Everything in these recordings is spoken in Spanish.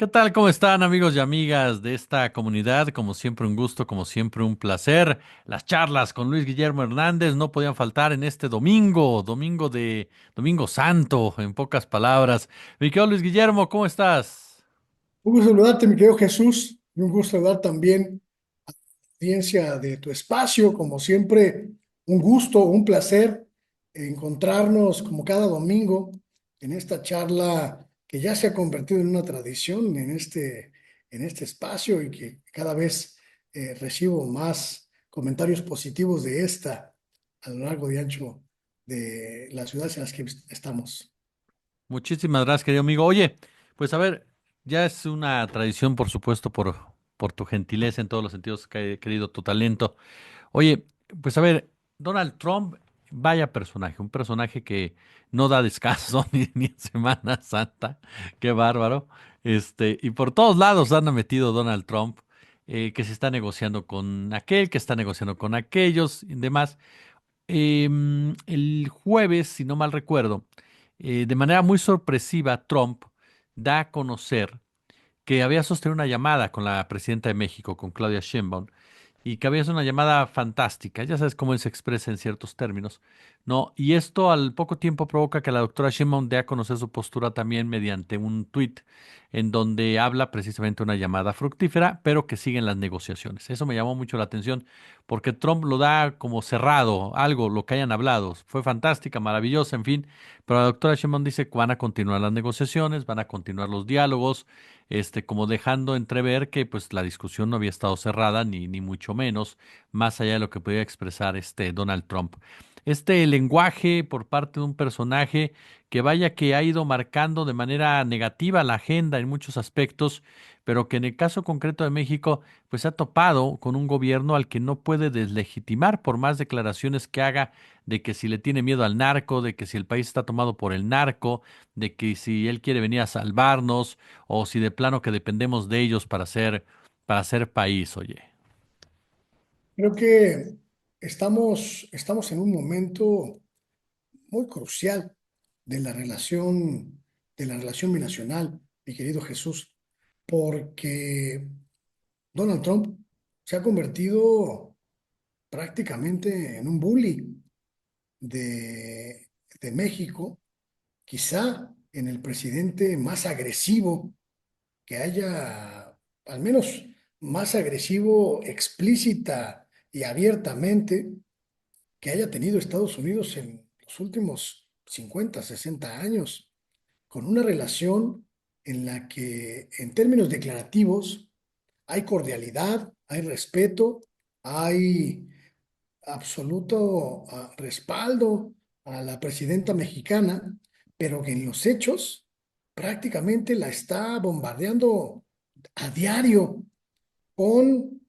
¿Qué tal? ¿Cómo están amigos y amigas de esta comunidad? Como siempre un gusto, como siempre un placer. Las charlas con Luis Guillermo Hernández no podían faltar en este Domingo Santo, en pocas palabras. Mi querido Luis Guillermo, ¿cómo estás? Un gusto saludarte, mi querido Jesús, y un gusto saludar también a la audiencia de tu espacio. Como siempre, un gusto, un placer encontrarnos como cada domingo en esta charla que ya se ha convertido en una tradición en este espacio y que cada vez recibo más comentarios positivos de esta a lo largo y ancho de las ciudades en las que estamos. Muchísimas gracias, querido amigo. Oye, pues a ver, ya es una tradición, por supuesto, por tu gentileza en todos los sentidos, querido, tu talento. Oye, pues a ver, Donald Trump, vaya personaje, un personaje que no da descanso ni en Semana Santa, qué bárbaro. Y por todos lados anda metido Donald Trump, que se está negociando con aquel, que está negociando con aquellos y demás. El jueves, si no mal recuerdo, de manera muy sorpresiva, Trump da a conocer que había sostenido una llamada con la presidenta de México, con Claudia Sheinbaum, y que había sido una llamada fantástica. Ya sabes cómo él se expresa en ciertos términos, ¿no? Y esto al poco tiempo provoca que la doctora Sheinbaum dé a conocer su postura también mediante un tuit en donde habla precisamente de una llamada fructífera, pero que siguen las negociaciones. Eso me llamó mucho la atención porque Trump lo da como cerrado, algo, lo que hayan hablado. Fue fantástica, maravillosa, en fin, pero la doctora Sheinbaum dice que van a continuar las negociaciones, van a continuar los diálogos, como dejando entrever que pues la discusión no había estado cerrada, ni mucho menos, más allá de lo que podía expresar Donald Trump. Este lenguaje por parte de un personaje que vaya que ha ido marcando de manera negativa la agenda en muchos aspectos, pero que en el caso concreto de México, pues ha topado con un gobierno al que no puede deslegitimar por más declaraciones que haga de que si le tiene miedo al narco, de que si el país está tomado por el narco, de que si él quiere venir a salvarnos, o si de plano que dependemos de ellos para ser país, oye. Creo que estamos en un momento muy crucial de de la relación binacional, mi querido Jesús, porque Donald Trump se ha convertido prácticamente en un bully de, de México, quizá en el presidente más agresivo que haya, al menos más agresivo explícita y abiertamente que haya tenido Estados Unidos en los últimos 50, 60 años, con una relación en la que en términos declarativos hay cordialidad, hay respeto, hay absoluto respaldo a la presidenta mexicana, pero que en los hechos prácticamente la está bombardeando a diario con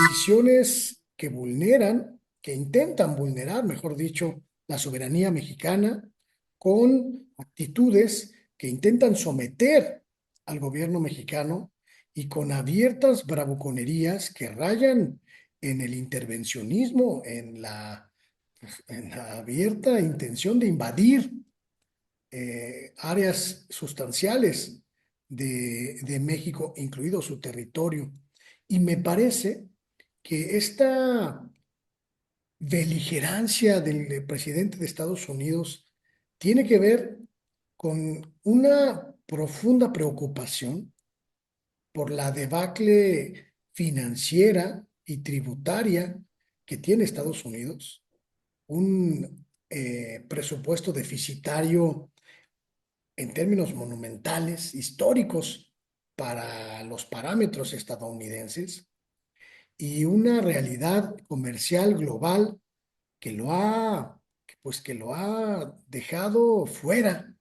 decisiones que vulneran, que intentan vulnerar, mejor dicho, la soberanía mexicana, con actitudes que intentan someter al gobierno mexicano y con abiertas bravuconerías que rayan en el intervencionismo, en la abierta intención de invadir áreas sustanciales de México, incluido su territorio. Y me parece que esta beligerancia del presidente de Estados Unidos tiene que ver con una profunda preocupación por la debacle financiera y tributaria que tiene Estados Unidos, un presupuesto deficitario en términos monumentales, históricos para los parámetros estadounidenses y una realidad comercial global que que lo ha dejado fuera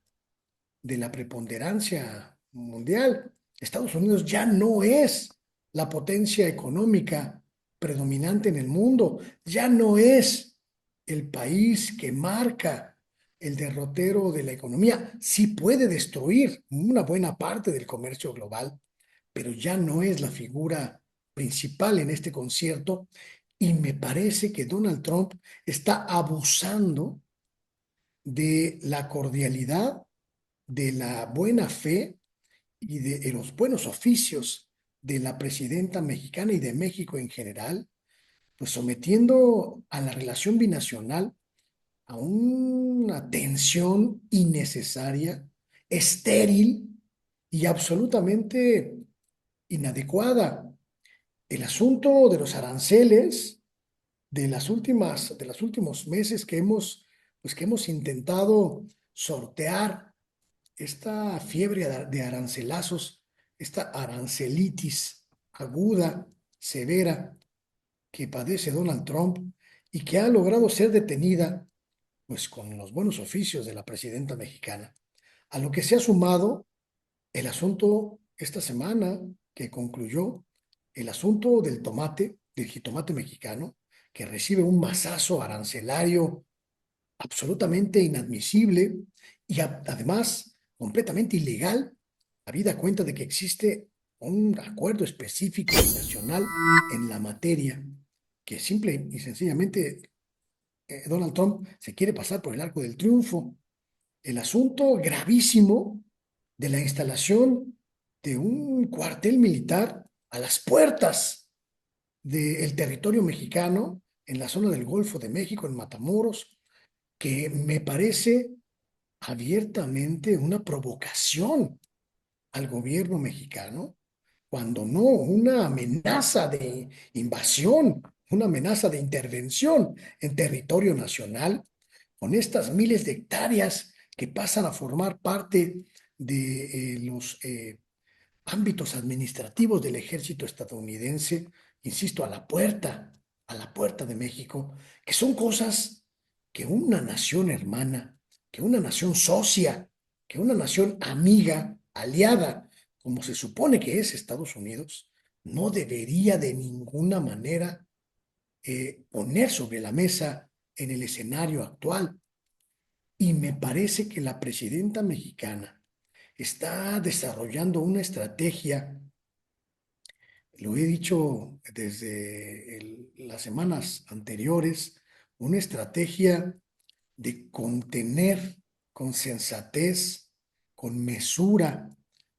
de la preponderancia mundial. Estados Unidos ya no es la potencia económica predominante en el mundo, ya no es el país que marca el derrotero de la economía. Sí puede destruir una buena parte del comercio global, pero ya no es la figura principal en este concierto y me parece que Donald Trump está abusando de la cordialidad, de la buena fe y de los buenos oficios de la presidenta mexicana y de México en general, pues sometiendo a la relación binacional a una tensión innecesaria, estéril y absolutamente inadecuada. El asunto de los aranceles de los últimos meses que hemos intentado sortear esta fiebre de arancelazos, esta arancelitis aguda, severa, que padece Donald Trump y que ha logrado ser detenida, pues con los buenos oficios de la presidenta mexicana. A lo que se ha sumado el asunto esta semana que concluyó, el asunto del tomate, del jitomate mexicano, que recibe un masazo arancelario absolutamente inadmisible y además completamente ilegal, habida cuenta de que existe un acuerdo específico binacional en la materia, que simple y sencillamente Donald Trump se quiere pasar por el arco del triunfo. El asunto gravísimo de la instalación de un cuartel militar a las puertas del territorio mexicano en la zona del Golfo de México, en Matamoros, que me parece abiertamente una provocación al gobierno mexicano, cuando no una amenaza de invasión, una amenaza de intervención en territorio nacional, con estas miles de hectáreas que pasan a formar parte de los ámbitos administrativos del ejército estadounidense, insisto, a la puerta de México, que son cosas que una nación hermana, que una nación socia, que una nación amiga, aliada, como se supone que es Estados Unidos, no debería de ninguna manera poner sobre la mesa en el escenario actual. Y me parece que la presidenta mexicana está desarrollando una estrategia, lo he dicho desde las semanas anteriores, una estrategia de contener con sensatez, con mesura,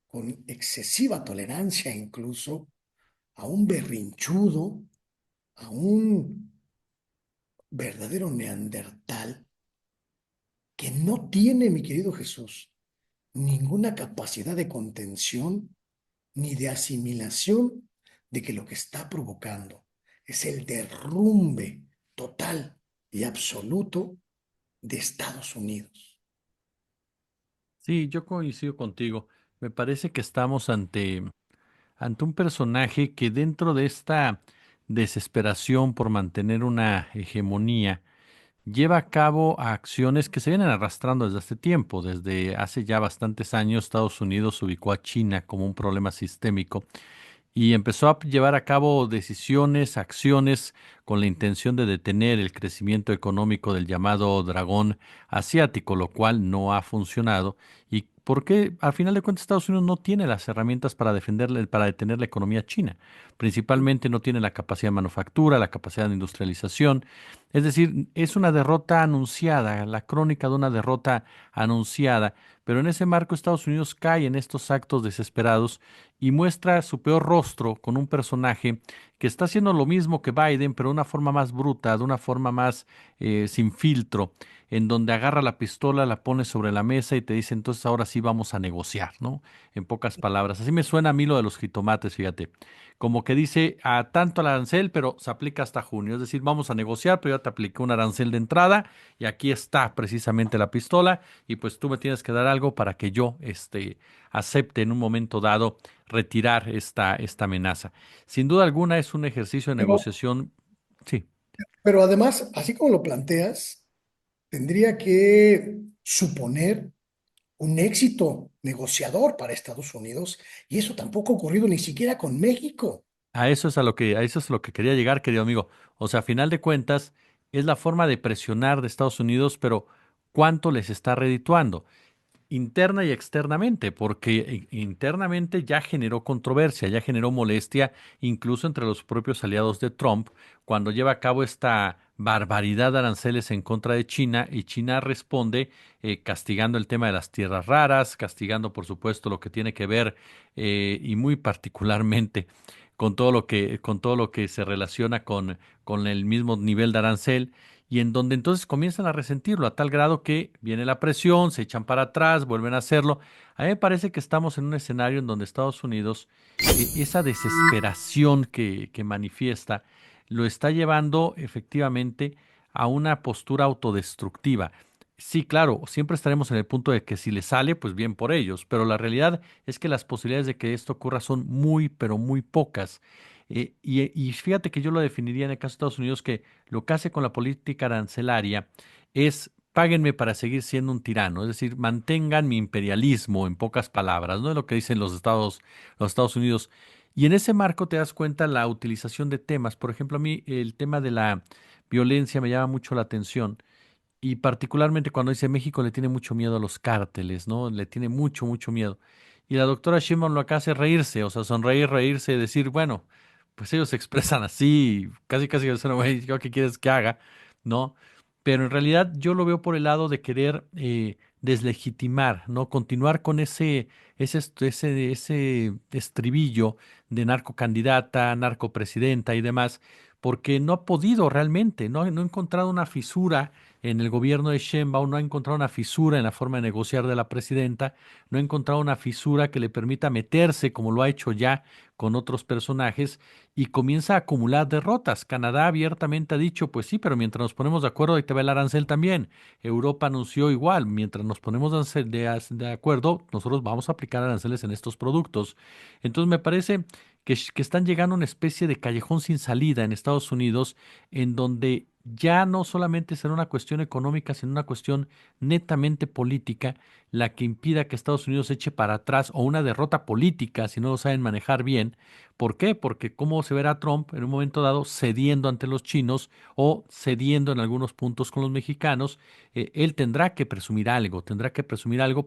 con excesiva tolerancia incluso, a un berrinchudo, a un verdadero neandertal que no tiene, mi querido Jesús, ninguna capacidad de contención ni de asimilación de que lo que está provocando es el derrumbe total y absoluto de Estados Unidos. Sí, yo coincido contigo. Me parece que estamos ante un personaje que dentro de esta desesperación por mantener una hegemonía, lleva a cabo acciones que se vienen arrastrando desde hace tiempo. Desde hace ya bastantes años, Estados Unidos ubicó a China como un problema sistémico y empezó a llevar a cabo decisiones, acciones con la intención de detener el crecimiento económico del llamado dragón asiático, lo cual no ha funcionado. ¿Y por qué? Al final de cuentas, Estados Unidos no tiene las herramientas para defenderle, para detener la economía china. Principalmente no tiene la capacidad de manufactura, la capacidad de industrialización. Es decir, es una derrota anunciada, la crónica de una derrota anunciada. Pero en ese marco Estados Unidos cae en estos actos desesperados y muestra su peor rostro con un personaje que está haciendo lo mismo que Biden, pero de una forma más bruta, de una forma más sin filtro, en donde agarra la pistola, la pone sobre la mesa y te dice, entonces ahora sí vamos a negociar, ¿no? En pocas palabras. Así me suena a mí lo de los jitomates, fíjate. Como que dice a tanto el arancel, pero se aplica hasta junio. Es decir, vamos a negociar, pero ya te apliqué un arancel de entrada y aquí está precisamente la pistola y pues tú me tienes que dar algo para que yo acepte en un momento dado retirar esta amenaza. Sin duda alguna es un ejercicio de Pero, negociación. Sí, pero además, así como lo planteas, tendría que suponer un éxito negociador para Estados Unidos y eso tampoco ha ocurrido ni siquiera con México. a eso es lo que quería llegar, querido amigo. O sea, a final de cuentas, es la forma de presionar de Estados Unidos, pero ¿cuánto les está redituando? Interna y externamente, porque internamente ya generó controversia, ya generó molestia, incluso entre los propios aliados de Trump, cuando lleva a cabo esta barbaridad de aranceles en contra de China y China responde castigando el tema de las tierras raras, castigando por supuesto lo que tiene que ver y muy particularmente con todo lo que se relaciona con el mismo nivel de arancel y en donde entonces comienzan a resentirlo a tal grado que viene la presión, se echan para atrás, vuelven a hacerlo. A mí me parece que estamos en un escenario en donde Estados Unidos, esa desesperación que manifiesta, lo está llevando efectivamente a una postura autodestructiva. Sí, claro, siempre estaremos en el punto de que si le sale, pues bien por ellos, pero la realidad es que las posibilidades de que esto ocurra son muy, pero muy pocas. Y fíjate que yo lo definiría en el caso de Estados Unidos que lo que hace con la política arancelaria es páguenme para seguir siendo un tirano, es decir, mantengan mi imperialismo en pocas palabras, ¿no? Es lo que dicen los Estados Unidos. Y en ese marco te das cuenta la utilización de temas. Por ejemplo, a mí el tema de la violencia me llama mucho la atención. Y particularmente cuando dice México le tiene mucho miedo a los cárteles, ¿no? Le tiene mucho, mucho miedo. Y la doctora Sheinbaum lo que hace es reírse, o sea, sonreír, reírse, decir, bueno, pues ellos se expresan así, casi, casi, o sea, güey, ¿yo qué quieres que haga? ¿No? Pero en realidad yo lo veo por el lado de querer deslegitimar, ¿no? Continuar con ese estribillo de narcocandidata, narcopresidenta y demás, porque no ha podido realmente, no ha encontrado una fisura en el gobierno de Sheinbaum, no ha encontrado una fisura en la forma de negociar de la presidenta, no ha encontrado una fisura que le permita meterse, como lo ha hecho ya con otros personajes, y comienza a acumular derrotas. Canadá abiertamente ha dicho, pues sí, pero mientras nos ponemos de acuerdo, ahí te va el arancel también. Europa anunció igual, mientras nos ponemos de acuerdo, nosotros vamos a aplicar aranceles en estos productos. Entonces me parece que están llegando a una especie de callejón sin salida en Estados Unidos, en donde ya no solamente será una cuestión económica, sino una cuestión netamente política, la que impida que Estados Unidos eche para atrás o una derrota política si no lo saben manejar bien. ¿Por qué? Porque cómo se verá Trump en un momento dado cediendo ante los chinos o cediendo en algunos puntos con los mexicanos, él tendrá que presumir algo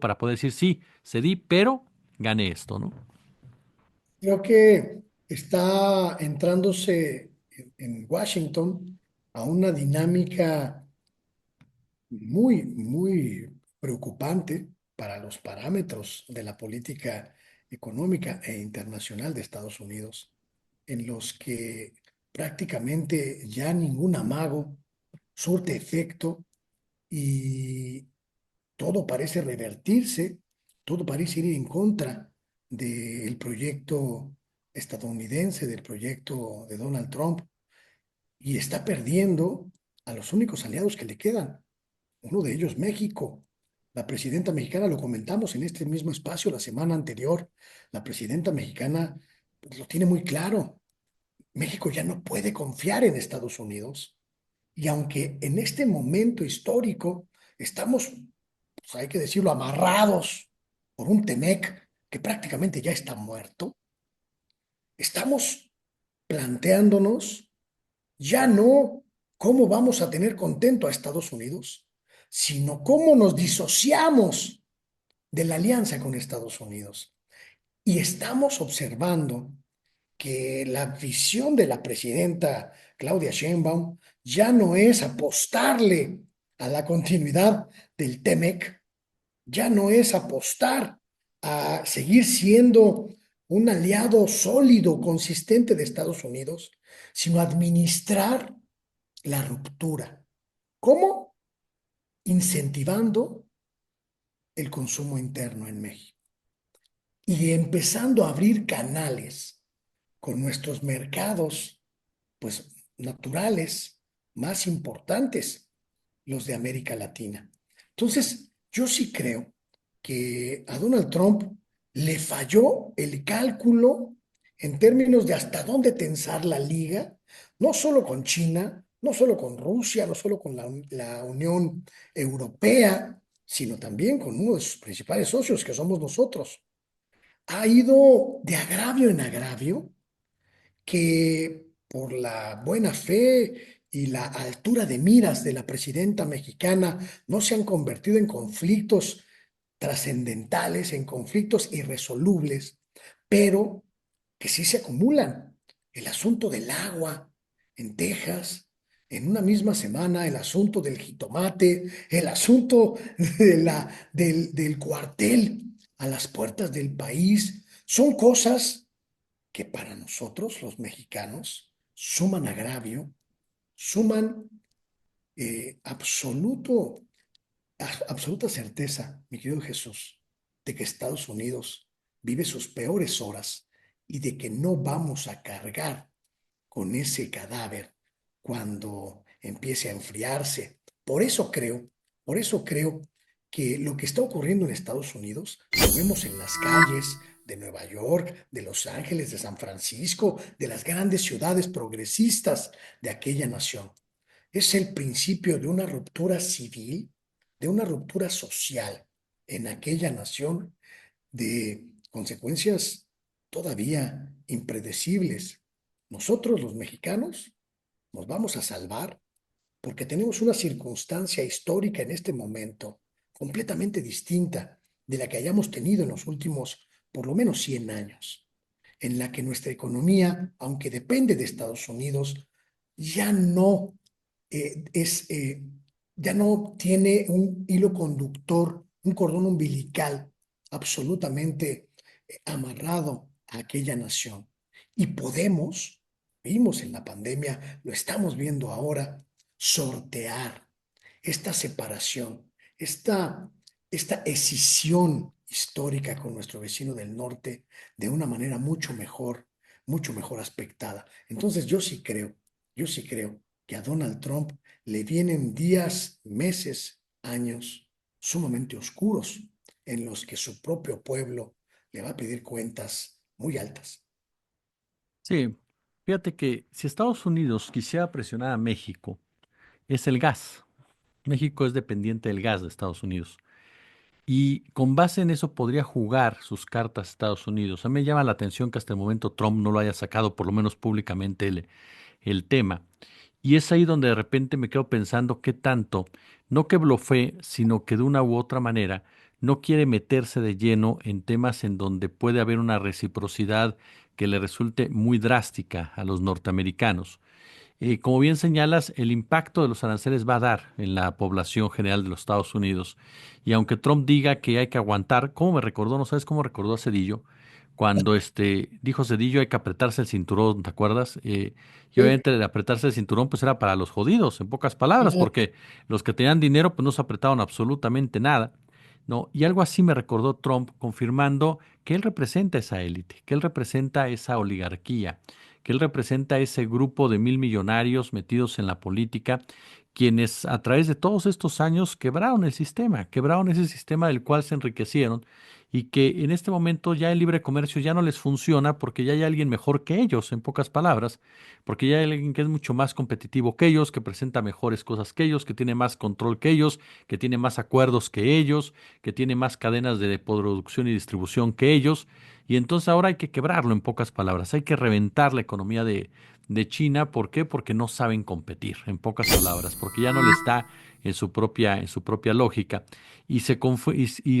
para poder decir, sí, cedí, pero gané esto, ¿no? Creo que está entrándose en Washington a una dinámica muy, muy preocupante para los parámetros de la política económica e internacional de Estados Unidos, en los que prácticamente ya ningún amago surte efecto y todo parece revertirse, todo parece ir en contra del proyecto estadounidense, del proyecto de Donald Trump, y está perdiendo a los únicos aliados que le quedan. Uno de ellos, México. La presidenta mexicana, lo comentamos en este mismo espacio la semana anterior, la presidenta mexicana pues, lo tiene muy claro. México ya no puede confiar en Estados Unidos. Y aunque en este momento histórico estamos, pues, hay que decirlo, amarrados por un Temec que prácticamente ya está muerto, estamos planteándonos ya no cómo vamos a tener contento a Estados Unidos, sino cómo nos disociamos de la alianza con Estados Unidos. Y estamos observando que la visión de la presidenta Claudia Sheinbaum ya no es apostarle a la continuidad del TEMEC, ya no es apostar a seguir siendo un aliado sólido, consistente de Estados Unidos, sino administrar la ruptura. ¿Cómo? Incentivando el consumo interno en México y empezando a abrir canales con nuestros mercados, pues naturales, más importantes, los de América Latina. Entonces, yo sí creo que a Donald Trump le falló el cálculo en términos de hasta dónde tensar la liga, no solo con China, no solo con Rusia, no solo con la Unión Europea, sino también con uno de sus principales socios, que somos nosotros. Ha ido de agravio en agravio que por la buena fe y la altura de miras de la presidenta mexicana no se han convertido en conflictos trascendentales, en conflictos irresolubles, pero que sí se acumulan. El asunto del agua en Texas, en una misma semana el asunto del jitomate, el asunto del cuartel a las puertas del país, son cosas que para nosotros, los mexicanos, suman agravio, suman absoluta certeza, mi querido Jesús, de que Estados Unidos vive sus peores horas y de que no vamos a cargar con ese cadáver cuando empiece a enfriarse. Por eso creo que lo que está ocurriendo en Estados Unidos lo vemos en las calles de Nueva York, de Los Ángeles, de San Francisco, de las grandes ciudades progresistas de aquella nación. Es el principio de una ruptura civil, de una ruptura social en aquella nación, de consecuencias todavía impredecibles. Nosotros, los mexicanos, nos vamos a salvar porque tenemos una circunstancia histórica en este momento completamente distinta de la que hayamos tenido en los últimos por lo menos 100 años, en la que nuestra economía, aunque depende de Estados Unidos, ya no es, ya no tiene un hilo conductor, un cordón umbilical absolutamente amarrado a aquella nación. Y podemos, vimos en la pandemia, lo estamos viendo ahora, sortear esta separación, esta, esta escisión histórica con nuestro vecino del norte de una manera mucho mejor aspectada. Entonces yo sí creo que a Donald Trump le vienen días, meses, años sumamente oscuros en los que su propio pueblo le va a pedir cuentas muy altas. Sí, fíjate que si Estados Unidos quisiera presionar a México, es el gas. México es dependiente del gas de Estados Unidos. Y con base en eso podría jugar sus cartas Estados Unidos. A mí me llama la atención que hasta el momento Trump no lo haya sacado, por lo menos públicamente, el tema. Y es ahí donde de repente me quedo pensando qué tanto, no que blofee, sino que de una u otra manera no quiere meterse de lleno en temas en donde puede haber una reciprocidad que le resulte muy drástica a los norteamericanos. Como bien señalas, el impacto de los aranceles va a dar en la población general de los Estados Unidos. Y aunque Trump diga que hay que aguantar, ¿cómo me recordó? ¿No sabes cómo recordó a Cedillo? Cuando dijo Cedillo hay que apretarse el cinturón, ¿te acuerdas? Y Sí, obviamente el apretarse el cinturón pues era para los jodidos, en pocas palabras, porque los que tenían dinero pues no se apretaban absolutamente nada, ¿no? Y algo así me recordó Trump, confirmando que él representa esa élite, que él representa esa oligarquía, que él representa ese grupo de 1.000 millonarios metidos en la política, quienes a través de todos estos años quebraron el sistema, quebraron ese sistema del cual se enriquecieron y que en este momento ya el libre comercio ya no les funciona porque ya hay alguien mejor que ellos, en pocas palabras, porque ya hay alguien que es mucho más competitivo que ellos, que presenta mejores cosas que ellos, que tiene más control que ellos, que tiene más acuerdos que ellos, que tiene más cadenas de producción y distribución que ellos. Y entonces ahora hay que quebrarlo en pocas palabras, hay que reventar la economía de China. ¿Por qué? Porque no saben competir, en pocas palabras, porque ya no le está en su propia lógica. Y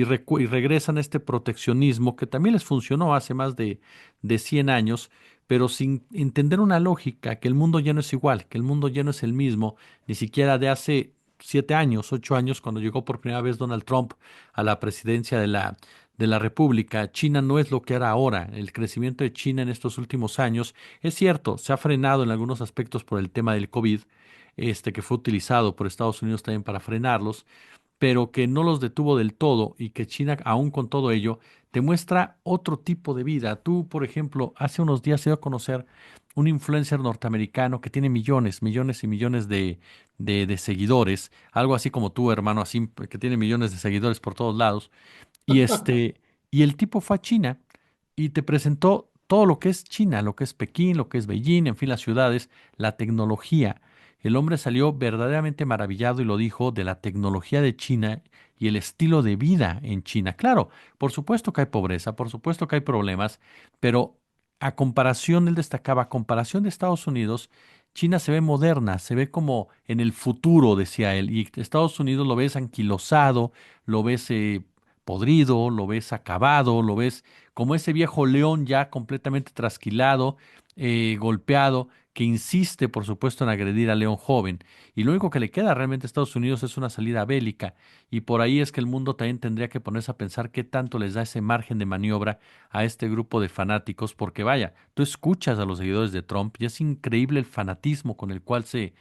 regresan a este proteccionismo que también les funcionó hace más de 100 años, pero sin entender una lógica, que el mundo ya no es igual, que el mundo ya no es el mismo, ni siquiera de hace 7 años, 8 años, cuando llegó por primera vez Donald Trump a la presidencia de la República. China no es lo que era ahora. El crecimiento de China en estos últimos años es cierto, se ha frenado en algunos aspectos por el tema del COVID, que fue utilizado por Estados Unidos también para frenarlos, pero que no los detuvo del todo y que China, aún con todo ello, te muestra otro tipo de vida. Tú, por ejemplo, hace unos días se dio a conocer un influencer norteamericano que tiene millones, millones y millones de seguidores, algo así como tú, hermano, así que tiene millones de seguidores por todos lados. Y y el tipo fue a China y te presentó todo lo que es China, lo que es Pekín, lo que es Beijing, en fin, las ciudades, la tecnología. El hombre salió verdaderamente maravillado y lo dijo de la tecnología de China y el estilo de vida en China. Claro, por supuesto que hay pobreza, por supuesto que hay problemas, pero a comparación, él destacaba, a comparación de Estados Unidos, China se ve moderna, se ve como en el futuro, decía él, y Estados Unidos lo ves anquilosado, lo ves podrido, lo ves acabado, lo ves como ese viejo león ya completamente trasquilado, golpeado, que insiste, por supuesto, en agredir a León joven. Y lo único que le queda realmente a Estados Unidos es una salida bélica. Y por ahí es que el mundo también tendría que ponerse a pensar qué tanto les da ese margen de maniobra a este grupo de fanáticos, porque vaya, tú escuchas a los seguidores de Trump y es increíble el fanatismo con el cual se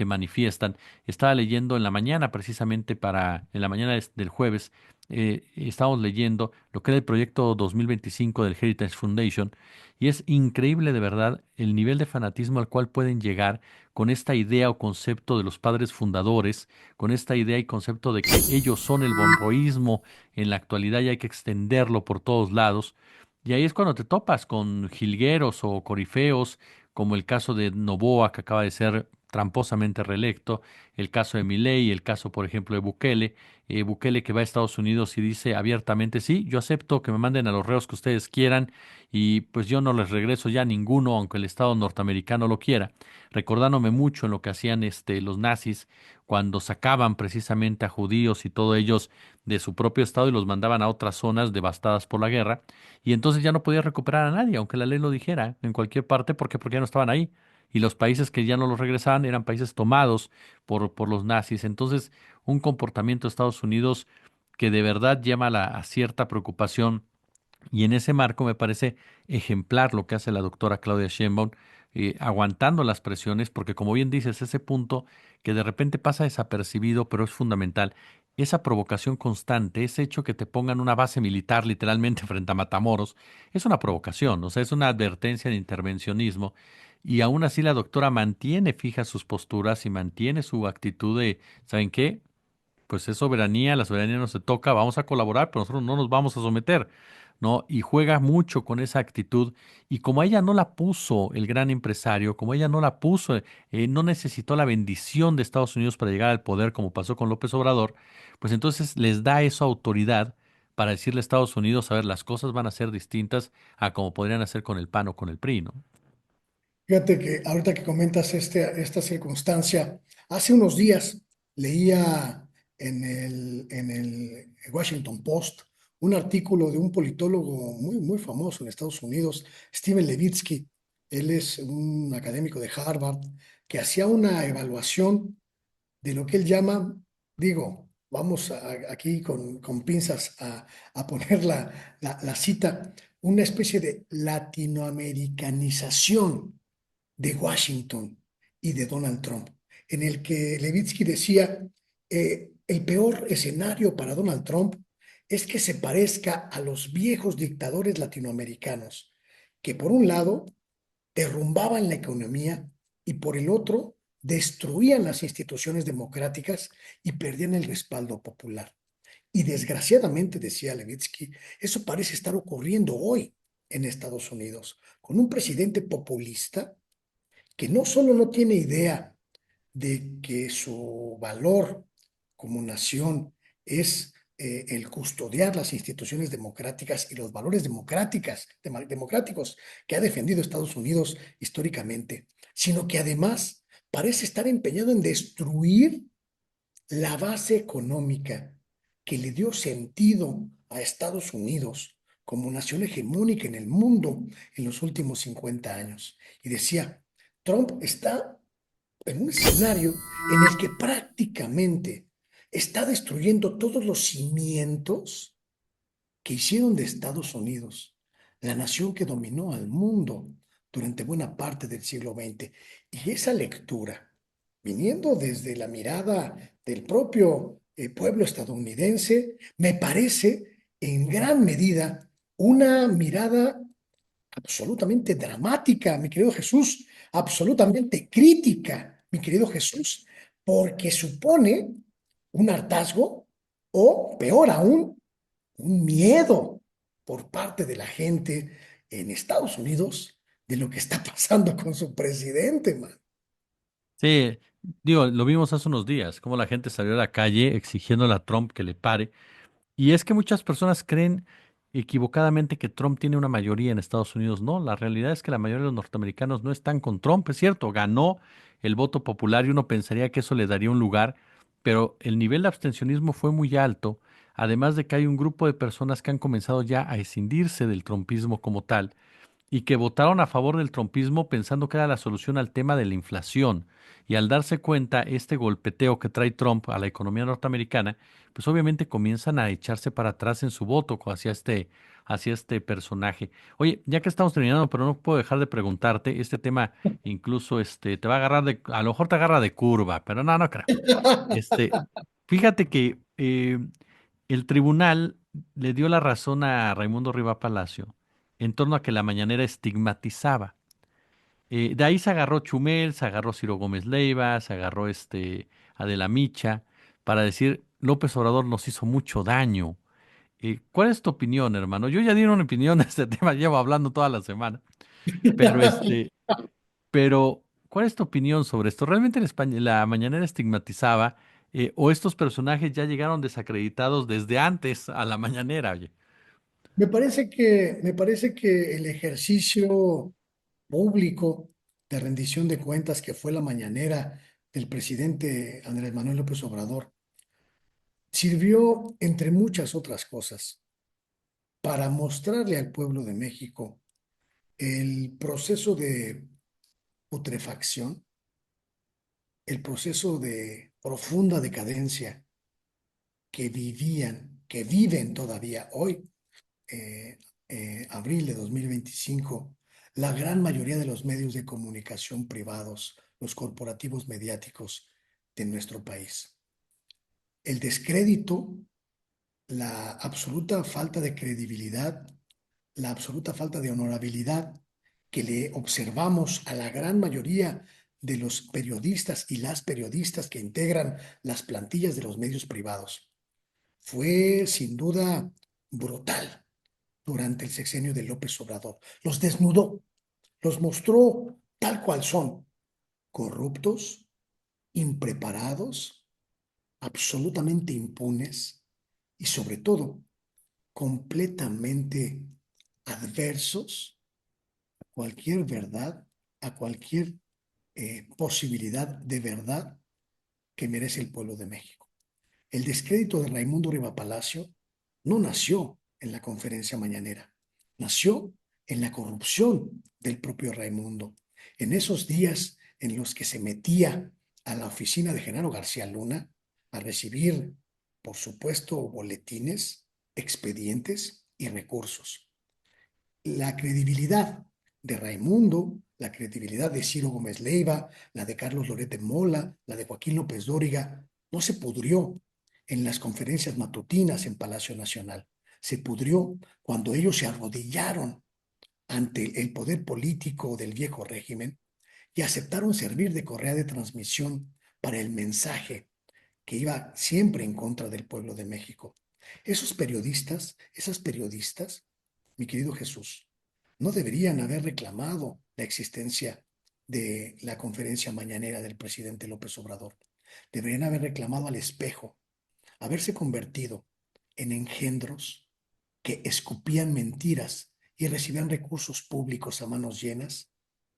manifiestan. Estaba leyendo en la mañana, precisamente en la mañana del jueves, estábamos leyendo lo que era el proyecto 2025 del Heritage Foundation, y es increíble de verdad el nivel de fanatismo al cual pueden llegar con esta idea o concepto de los padres fundadores, con esta idea y concepto de que ellos son el bonroísmo en la actualidad y hay que extenderlo por todos lados. Y ahí es cuando te topas con jilgueros o corifeos, como el caso de Noboa, que acaba de ser tramposamente reelecto, el caso de Milei, el caso, por ejemplo, de Bukele, Bukele que va a Estados Unidos y dice abiertamente, sí, yo acepto que me manden a los reos que ustedes quieran y pues yo no les regreso ya ninguno, aunque el Estado norteamericano lo quiera, recordándome mucho en lo que hacían los nazis cuando sacaban precisamente a judíos y todos ellos de su propio estado y los mandaban a otras zonas devastadas por la guerra, y entonces ya no podía recuperar a nadie, aunque la ley lo dijera en cualquier parte, porque ya no estaban ahí. Y los países que ya no los regresaban eran países tomados por los nazis. Entonces, un comportamiento de Estados Unidos que de verdad llama a cierta preocupación, y en ese marco me parece ejemplar lo que hace la doctora Claudia Sheinbaum, aguantando las presiones, porque como bien dices, ese punto que de repente pasa desapercibido, pero es fundamental, esa provocación constante, ese hecho que te pongan una base militar literalmente frente a Matamoros, es una provocación, o sea, es una advertencia de intervencionismo, y aún así la doctora mantiene fijas sus posturas y mantiene su actitud de, ¿saben qué? Pues es soberanía, la soberanía no se toca, vamos a colaborar, pero nosotros no nos vamos a someter, ¿no? Y juega mucho con esa actitud. Y como ella no la puso el gran empresario, como ella no la puso, no necesitó la bendición de Estados Unidos para llegar al poder, como pasó con López Obrador, pues entonces les da esa autoridad para decirle a Estados Unidos, a ver, las cosas van a ser distintas a como podrían hacer con el PAN o con el PRI, ¿no? Fíjate que ahorita que comentas esta circunstancia, hace unos días leía en el Washington Post un artículo de un politólogo muy famoso en Estados Unidos, Steven Levitsky. Él es un académico de Harvard que hacía una evaluación de lo que él llama, digo, vamos aquí con pinzas a poner la cita, una especie de latinoamericanización de Washington y de Donald Trump, en el que Levitsky decía, el peor escenario para Donald Trump es que se parezca a los viejos dictadores latinoamericanos, que por un lado derrumbaban la economía y por el otro destruían las instituciones democráticas y perdían el respaldo popular. Y desgraciadamente, decía Levitsky, eso parece estar ocurriendo hoy en Estados Unidos, con un presidente populista que no solo no tiene idea de que su valor como nación es el custodiar las instituciones democráticas y los valores democráticos que ha defendido Estados Unidos históricamente, sino que además parece estar empeñado en destruir la base económica que le dio sentido a Estados Unidos como nación hegemónica en el mundo en los últimos 50 años. Y decía, Trump está en un escenario en el que prácticamente está destruyendo todos los cimientos que hicieron de Estados Unidos la nación que dominó al mundo durante buena parte del siglo XX. Y esa lectura, viniendo desde la mirada del propio pueblo estadounidense, me parece en gran medida una mirada absolutamente dramática, mi querido Jesús, absolutamente crítica, mi querido Jesús, porque supone un hartazgo o, peor aún, un miedo por parte de la gente en Estados Unidos de lo que está pasando con su presidente, man. Sí, digo, lo vimos hace unos días, cómo la gente salió a la calle exigiéndole a Trump que le pare. Y es que muchas personas creen equivocadamente que Trump tiene una mayoría en Estados Unidos. No, la realidad es que la mayoría de los norteamericanos no están con Trump, es cierto, ganó el voto popular y uno pensaría que eso le daría un lugar, pero el nivel de abstencionismo fue muy alto, además de que hay un grupo de personas que han comenzado ya a escindirse del trumpismo como tal. y que votaron a favor del trumpismo pensando que era la solución al tema de la inflación. Y al darse cuenta este golpeteo que trae Trump a la economía norteamericana, pues obviamente comienzan a echarse para atrás en su voto hacia este personaje. Oye, ya que estamos terminando, pero no puedo dejar de preguntarte, este tema incluso te va a agarrar a lo mejor te agarra de curva, pero no, no creo. Este, Fíjate que el tribunal le dio la razón a Raimundo Riva Palacio en torno a que la mañanera estigmatizaba. De ahí se agarró Chumel, se agarró Ciro Gómez Leiva, se agarró Adela Micha para decir López Obrador nos hizo mucho daño. ¿Cuál es tu opinión, hermano? Yo ya di una opinión de este tema, llevo hablando toda la semana, pero pero, ¿cuál es tu opinión sobre esto? ¿Realmente en España la mañanera estigmatizaba o estos personajes ya llegaron desacreditados desde antes a la mañanera? Oye, Me parece que el ejercicio público de rendición de cuentas que fue la mañanera del presidente Andrés Manuel López Obrador sirvió, entre muchas otras cosas, para mostrarle al pueblo de México el proceso de putrefacción, el proceso de profunda decadencia que viven todavía hoy, eh, abril de 2025, la gran mayoría de los medios de comunicación privados, los corporativos mediáticos de nuestro país. El descrédito, la absoluta falta de credibilidad, la absoluta falta de honorabilidad que le observamos a la gran mayoría de los periodistas y las periodistas que integran las plantillas de los medios privados. Fue sin duda brutal durante el sexenio de López Obrador. Los desnudó, los mostró tal cual son, corruptos, impreparados, absolutamente impunes y sobre todo completamente adversos a cualquier verdad, a cualquier posibilidad de verdad que merece el pueblo de México. El descrédito de Raimundo Riva Palacio no nació en la conferencia mañanera, nació en la corrupción del propio Raimundo. En esos días en los que se metía a la oficina de Genaro García Luna a recibir, por supuesto, boletines, expedientes y recursos. La credibilidad de Raimundo, la credibilidad de Ciro Gómez Leiva, la de Carlos Loret de Mola, la de Joaquín López Dóriga, no se pudrió en las conferencias matutinas en Palacio Nacional. Se pudrió cuando ellos se arrodillaron ante el poder político del viejo régimen y aceptaron servir de correa de transmisión para el mensaje que iba siempre en contra del pueblo de México. Esos periodistas, esas periodistas, mi querido Jesús, no deberían haber reclamado la existencia de la conferencia mañanera del presidente López Obrador. Deberían haber reclamado al espejo, haberse convertido en engendros que escupían mentiras y recibían recursos públicos a manos llenas,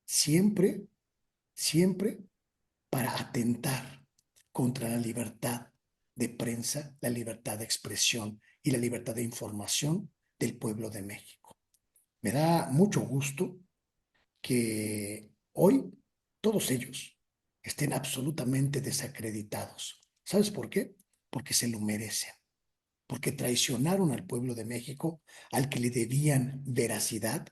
siempre, siempre para atentar contra la libertad de prensa, la libertad de expresión y la libertad de información del pueblo de México. Me da mucho gusto que hoy todos ellos estén absolutamente desacreditados. ¿Sabes por qué? Porque se lo merecen, porque traicionaron al pueblo de México al que le debían veracidad,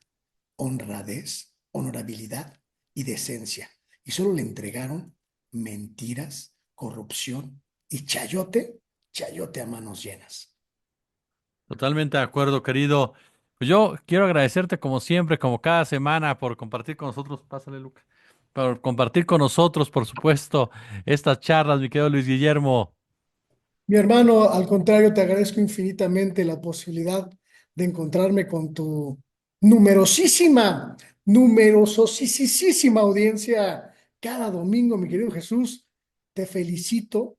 honradez, honorabilidad y decencia. Y solo le entregaron mentiras, corrupción y chayote, chayote a manos llenas. totalmente de acuerdo, querido. Pues yo quiero agradecerte como siempre, como cada semana, por compartir con nosotros, pásale, Luca, por compartir con nosotros, por supuesto, estas charlas, mi querido Luis Guillermo. Mi hermano, al contrario, te agradezco infinitamente la posibilidad de encontrarme con tu numerosísima, numerosísima audiencia cada domingo, mi querido Jesús. Te felicito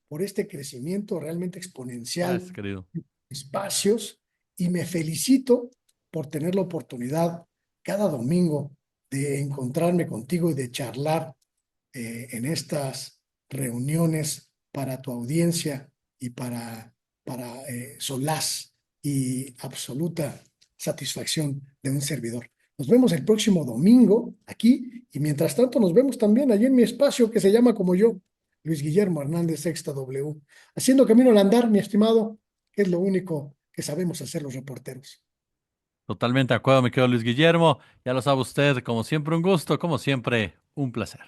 por este crecimiento realmente Gracias, exponencial querido. de espacios y me felicito por tener la oportunidad cada domingo de encontrarme contigo y de charlar en estas reuniones para tu audiencia y para solaz y absoluta satisfacción de un servidor. Nos vemos el próximo domingo aquí y mientras tanto nos vemos también allí en mi espacio que se llama como yo, Luis Guillermo Hernández, Sexta W, haciendo camino al andar, mi estimado, que es lo único que sabemos hacer los reporteros. Totalmente de acuerdo, me quedo Luis Guillermo. Ya lo sabe usted, como siempre un gusto, como siempre un placer.